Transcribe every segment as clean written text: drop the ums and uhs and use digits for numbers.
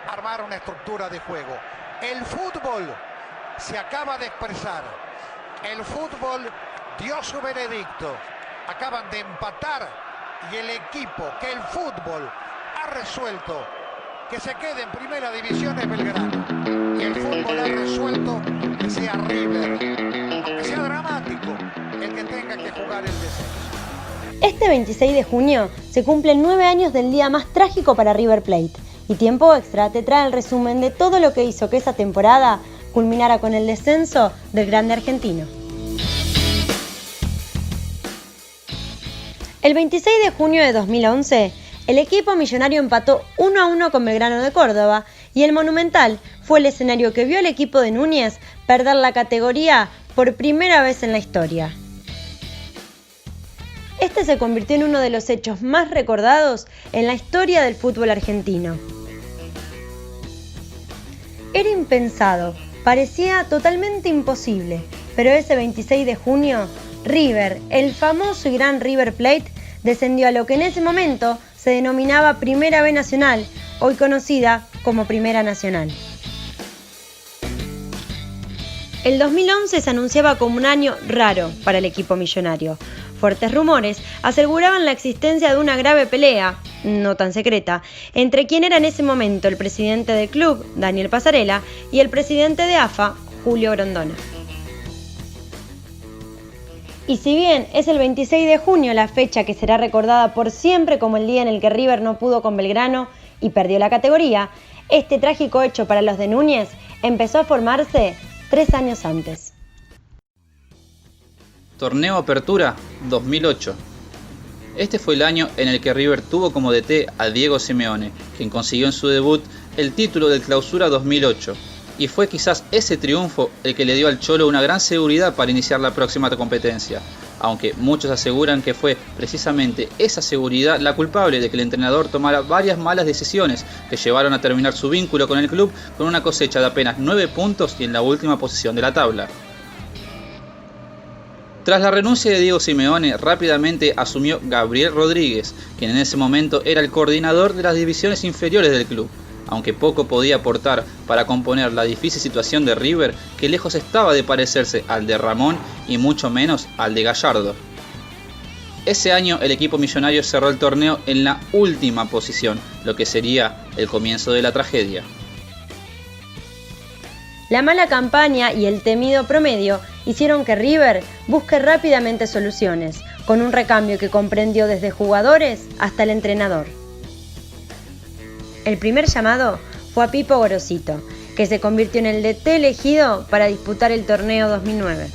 armar una estructura de juego. El fútbol se acaba de expresar. El fútbol dio su veredicto. Acaban de empatar y el equipo que el fútbol ha resuelto que se quede en primera división es Belgrano. Y el fútbol ha resuelto que sea River, aunque sea dramático, el que tenga que jugar el descenso. Este 26 de junio se cumplen 9 años del día más trágico para River Plate. Y Tiempo Extra te trae el resumen de todo lo que hizo que esa temporada culminara con el descenso del grande argentino. El 26 de junio de 2011, el equipo millonario empató 1-1 con Belgrano de Córdoba y el Monumental fue el escenario que vio al equipo de Núñez perder la categoría por primera vez en la historia. Este se convirtió en uno de los hechos más recordados en la historia del fútbol argentino. Era impensado, parecía totalmente imposible, pero ese 26 de junio, River, el famoso y gran River Plate, descendió a lo que en ese momento se denominaba Primera B Nacional, hoy conocida como Primera Nacional. El 2011 se anunciaba como un año raro para el equipo millonario. Fuertes rumores aseguraban la existencia de una grave pelea, no tan secreta, entre quien era en ese momento el presidente del club, Daniel Passarella, y el presidente de AFA, Julio Grondona. Y si bien es el 26 de junio la fecha que será recordada por siempre como el día en el que River no pudo con Belgrano y perdió la categoría, este trágico hecho para los de Núñez empezó a formarse 3 años antes. Torneo Apertura 2008. Este fue el año en el que River tuvo como DT a Diego Simeone, quien consiguió en su debut el título del Clausura 2008. Y fue quizás ese triunfo el que le dio al Cholo una gran seguridad para iniciar la próxima competencia, aunque muchos aseguran que fue precisamente esa seguridad la culpable de que el entrenador tomara varias malas decisiones que llevaron a terminar su vínculo con el club con una cosecha de apenas 9 puntos y en la última posición de la tabla. Tras la renuncia de Diego Simeone, rápidamente asumió Gabriel Rodríguez, quien en ese momento era el coordinador de las divisiones inferiores del club. Aunque poco podía aportar para componer la difícil situación de River, que lejos estaba de parecerse al de Ramón y mucho menos al de Gallardo. Ese año el equipo millonario cerró el torneo en la última posición, lo que sería el comienzo de la tragedia. La mala campaña y el temido promedio hicieron que River busque rápidamente soluciones, con un recambio que comprendió desde jugadores hasta el entrenador. El primer llamado fue a Pipo Gorosito, que se convirtió en el DT elegido para disputar el torneo 2009.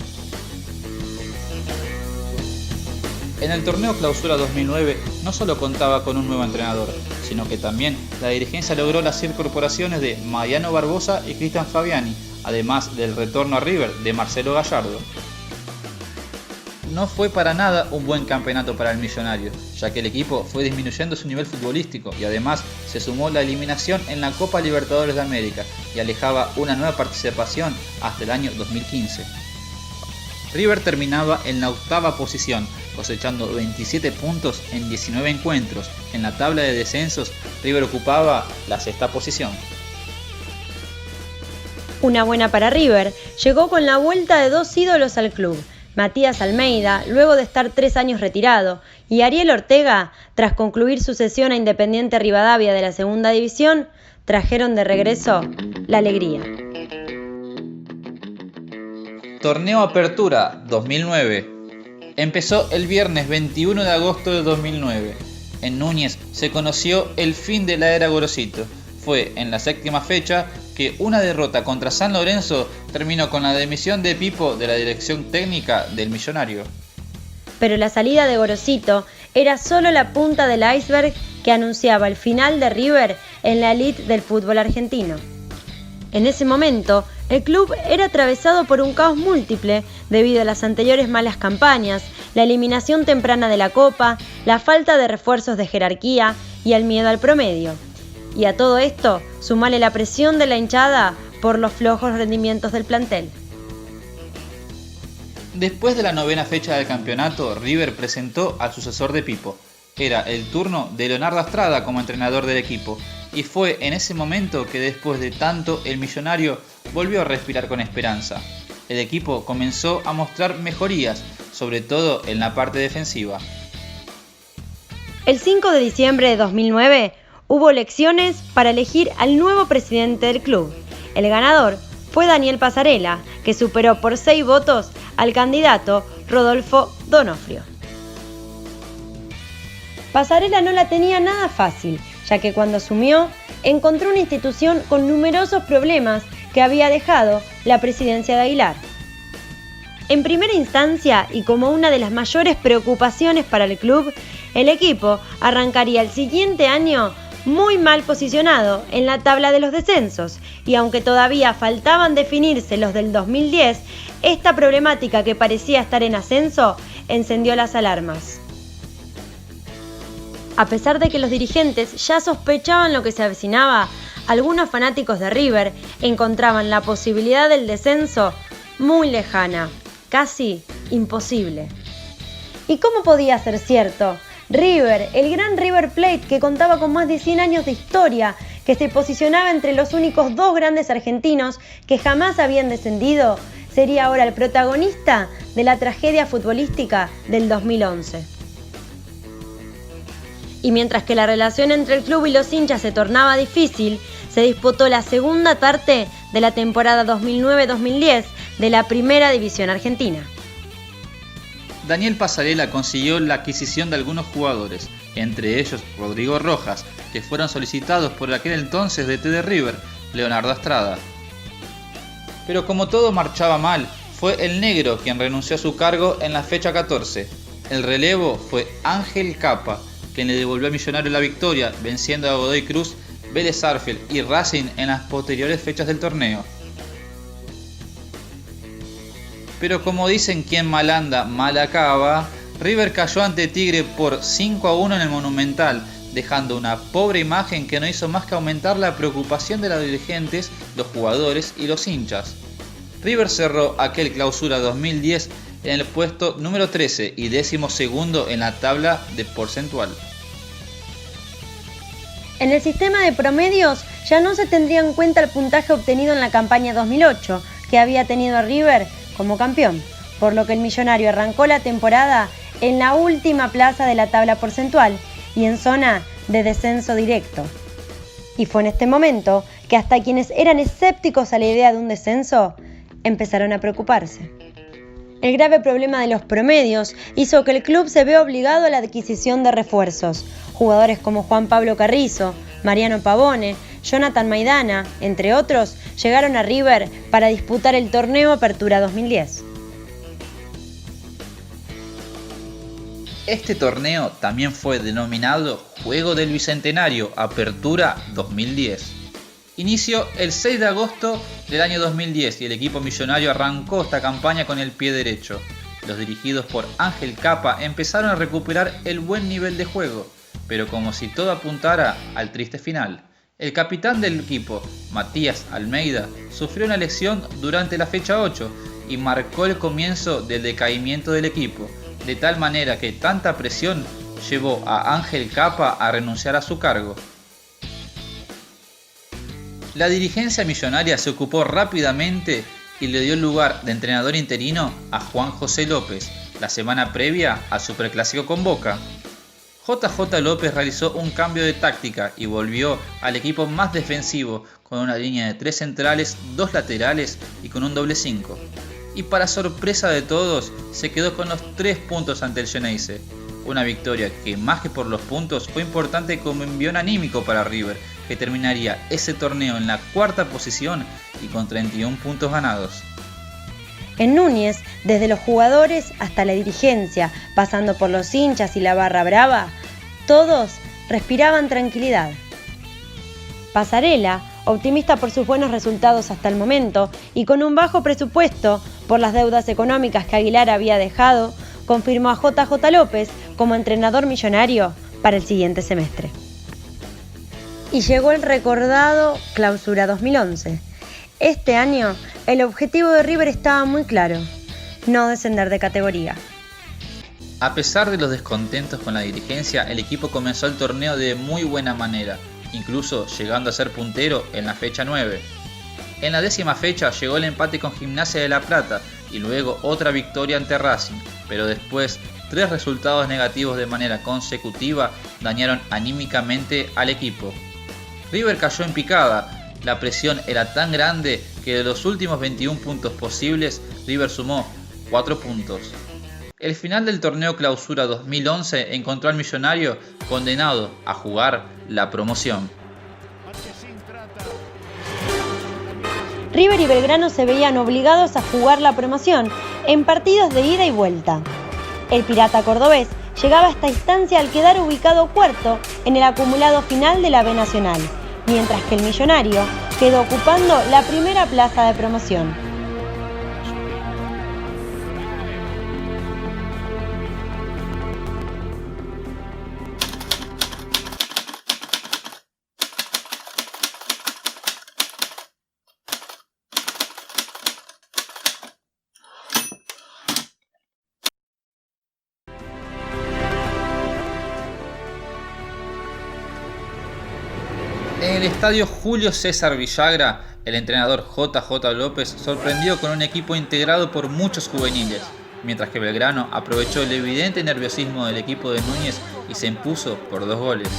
En el torneo Clausura 2009 no solo contaba con un nuevo entrenador, sino que también la dirigencia logró las incorporaciones de Mariano Barbosa y Cristian Fabiani, además del retorno a River de Marcelo Gallardo. No fue para nada un buen campeonato para el millonario, ya que el equipo fue disminuyendo su nivel futbolístico y además se sumó la eliminación en la Copa Libertadores de América y alejaba una nueva participación hasta el año 2015. River terminaba en la 8ª posición, cosechando 27 puntos en 19 encuentros. En la tabla de descensos, River ocupaba la 6ª posición. Una buena para River llegó con la vuelta de 2 ídolos al club. Matías Almeida, luego de estar 3 años retirado, y Ariel Ortega, tras concluir su cesión a Independiente Rivadavia de la Segunda División, trajeron de regreso la alegría. Torneo Apertura 2009. Empezó el viernes 21 de agosto de 2009. En Núñez se conoció el fin de la era Gorosito. Fue en la 7ª fecha que una derrota contra San Lorenzo terminó con la dimisión de Pipo de la dirección técnica del millonario. Pero la salida de Gorosito era solo la punta del iceberg que anunciaba el final de River en la elite del fútbol argentino. En ese momento, el club era atravesado por un caos múltiple debido a las anteriores malas campañas, la eliminación temprana de la Copa, la falta de refuerzos de jerarquía y el miedo al promedio. Y a todo esto, sumale la presión de la hinchada por los flojos rendimientos del plantel. Después de la 9ª fecha del campeonato, River presentó al sucesor de Pipo. Era el turno de Leonardo Astrada como entrenador del equipo, y fue en ese momento que después de tanto el Millonario volvió a respirar con esperanza. El equipo comenzó a mostrar mejorías, sobre todo en la parte defensiva. El 5 de diciembre de 2009 hubo elecciones para elegir al nuevo presidente del club. El ganador fue Daniel Passarella, que superó por 6 votos al candidato Rodolfo D'Onofrio. Passarella no la tenía nada fácil, ya que cuando asumió, encontró una institución con numerosos problemas que había dejado la presidencia de Aguilar. En primera instancia, y como una de las mayores preocupaciones para el club, el equipo arrancaría el siguiente año muy mal posicionado en la tabla de los descensos, y aunque todavía faltaban definirse los del 2010, esta problemática que parecía estar en ascenso encendió las alarmas. A pesar de que los dirigentes ya sospechaban lo que se avecinaba, algunos fanáticos de River encontraban la posibilidad del descenso muy lejana, casi imposible. ¿Y cómo podía ser cierto? River, el gran River Plate que contaba con más de 100 años de historia, que se posicionaba entre los únicos 2 grandes argentinos que jamás habían descendido, sería ahora el protagonista de la tragedia futbolística del 2011. Y mientras que la relación entre el club y los hinchas se tornaba difícil, se disputó la segunda parte de la temporada 2009-2010 de la Primera División Argentina. Daniel Passarella consiguió la adquisición de algunos jugadores, entre ellos Rodrigo Rojas, que fueron solicitados por aquel entonces DT de River, Leonardo Astrada. Pero como todo marchaba mal, fue el negro quien renunció a su cargo en la fecha 14. El relevo fue Ángel Capa, quien le devolvió a Millonarios la victoria, venciendo a Godoy Cruz, Vélez Sarsfield y Racing en las posteriores fechas del torneo. Pero como dicen, quien mal anda, mal acaba, River cayó ante Tigre por 5-1 en el Monumental, dejando una pobre imagen que no hizo más que aumentar la preocupación de los dirigentes, los jugadores y los hinchas. River cerró aquel clausura 2010 en el puesto número 13 y 12º en la tabla de porcentual. En el sistema de promedios ya no se tendría en cuenta el puntaje obtenido en la campaña 2008, que había tenido a River como campeón, por lo que el Millonario arrancó la temporada en la última plaza de la tabla porcentual y en zona de descenso directo. Y fue en este momento que hasta quienes eran escépticos a la idea de un descenso empezaron a preocuparse. El grave problema de los promedios hizo que el club se vea obligado a la adquisición de refuerzos. Jugadores como Juan Pablo Carrizo, Mariano Pavone, Jonathan Maidana, entre otros, llegaron a River para disputar el torneo Apertura 2010. Este torneo también fue denominado Juego del Bicentenario Apertura 2010. Inició el 6 de agosto del año 2010 y el equipo millonario arrancó esta campaña con el pie derecho. Los dirigidos por Ángel Capa empezaron a recuperar el buen nivel de juego, pero como si todo apuntara al triste final. El capitán del equipo, Matías Almeida, sufrió una lesión durante la fecha 8 y marcó el comienzo del decaimiento del equipo, de tal manera que tanta presión llevó a Ángel Capa a renunciar a su cargo. La dirigencia millonaria se ocupó rápidamente y le dio el lugar de entrenador interino a Juan José López, la semana previa al Superclásico con Boca. JJ López realizó un cambio de táctica y volvió al equipo más defensivo, con una línea de 3 centrales, 2 laterales y con un doble 5. Y para sorpresa de todos, se quedó con los 3 puntos ante el Geneise. Una victoria que, más que por los puntos, fue importante como envión anímico para River, que terminaría ese torneo en la 4ª posición y con 31 puntos ganados. En Núñez, desde los jugadores hasta la dirigencia, pasando por los hinchas y la barra brava, todos respiraban tranquilidad. Passarella, optimista por sus buenos resultados hasta el momento y con un bajo presupuesto por las deudas económicas que Aguilar había dejado, confirmó a JJ López como entrenador millonario para el siguiente semestre. Y llegó el recordado Clausura 2011. Este año, el objetivo de River estaba muy claro: no descender de categoría. A pesar de los descontentos con la dirigencia, el equipo comenzó el torneo de muy buena manera. incluso llegando a ser puntero en la fecha 9. En la 10ª fecha llegó el empate con Gimnasia de La Plata y luego otra victoria ante Racing, pero después 3 resultados negativos de manera consecutiva dañaron anímicamente al equipo. River cayó en picada, la presión era tan grande que de los últimos 21 puntos posibles, River sumó 4 puntos. El final del torneo Clausura 2011 encontró al Millonario condenado a jugar la promoción. River y Belgrano se veían obligados a jugar la promoción en partidos de ida y vuelta. El Pirata cordobés llegaba a esta instancia al quedar ubicado cuarto en el acumulado final de la B Nacional, mientras que el Millonario quedó ocupando la primera plaza de promoción. En el estadio Julio César Villagra, el entrenador JJ López sorprendió con un equipo integrado por muchos juveniles, mientras que Belgrano aprovechó el evidente nerviosismo del equipo de Núñez y se impuso por 2 goles.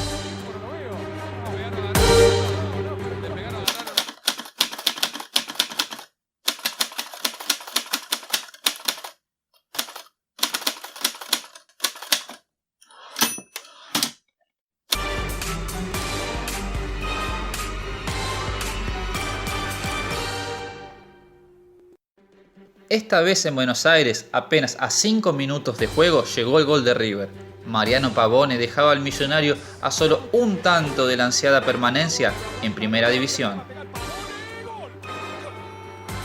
Esta vez en Buenos Aires, apenas a 5 minutos de juego, llegó el gol de River. Mariano Pavone dejaba al Millonario a solo un tanto de la ansiada permanencia en Primera División.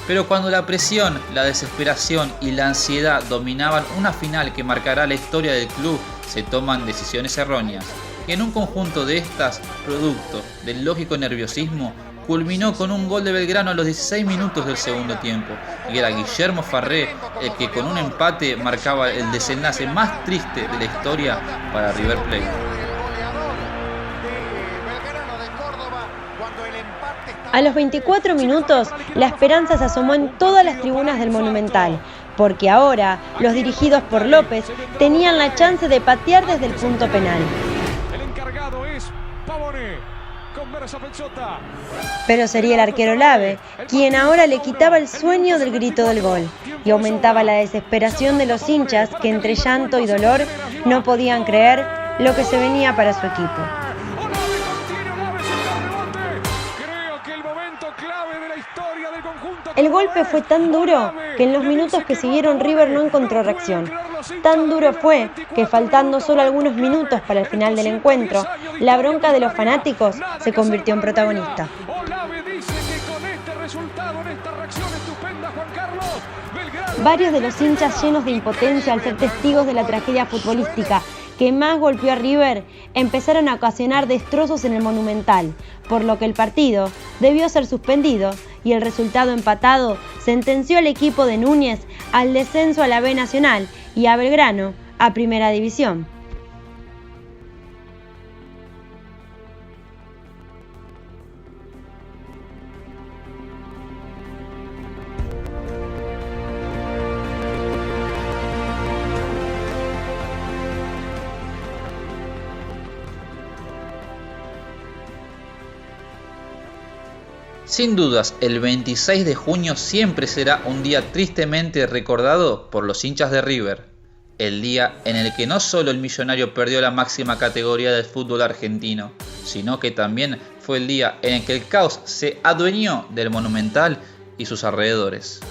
Pero cuando la presión, la desesperación y la ansiedad dominaban una final que marcará la historia del club, se toman decisiones erróneas. Y en un conjunto de estas, producto del lógico nerviosismo, culminó con un gol de Belgrano a los 16 minutos del segundo tiempo, y era Guillermo Farré el que con un empate marcaba el desenlace más triste de la historia para River Plate. A los 24 minutos, la esperanza se asomó en todas las tribunas del Monumental, porque ahora los dirigidos por López tenían la chance de patear desde el punto penal. El encargado es Pavone. Pero sería el arquero Lave quien ahora le quitaba el sueño del grito del gol y aumentaba la desesperación de los hinchas que entre llanto y dolor no podían creer lo que se venía para su equipo. El golpe fue tan duro que en los minutos que siguieron River no encontró reacción. Tan duro fue que faltando solo algunos minutos para el final del encuentro, la bronca de los fanáticos se convirtió en protagonista. Varios de los hinchas llenos de impotencia al ser testigos de la tragedia futbolística que más golpeó a River, empezaron a ocasionar destrozos en el Monumental, por lo que el partido debió ser suspendido y el resultado empatado sentenció al equipo de Núñez al descenso a la B Nacional y a Belgrano a Primera División. Sin dudas, el 26 de junio siempre será un día tristemente recordado por los hinchas de River. El día en el que no solo el Millonario perdió la máxima categoría del fútbol argentino, sino que también fue el día en el que el caos se adueñó del Monumental y sus alrededores.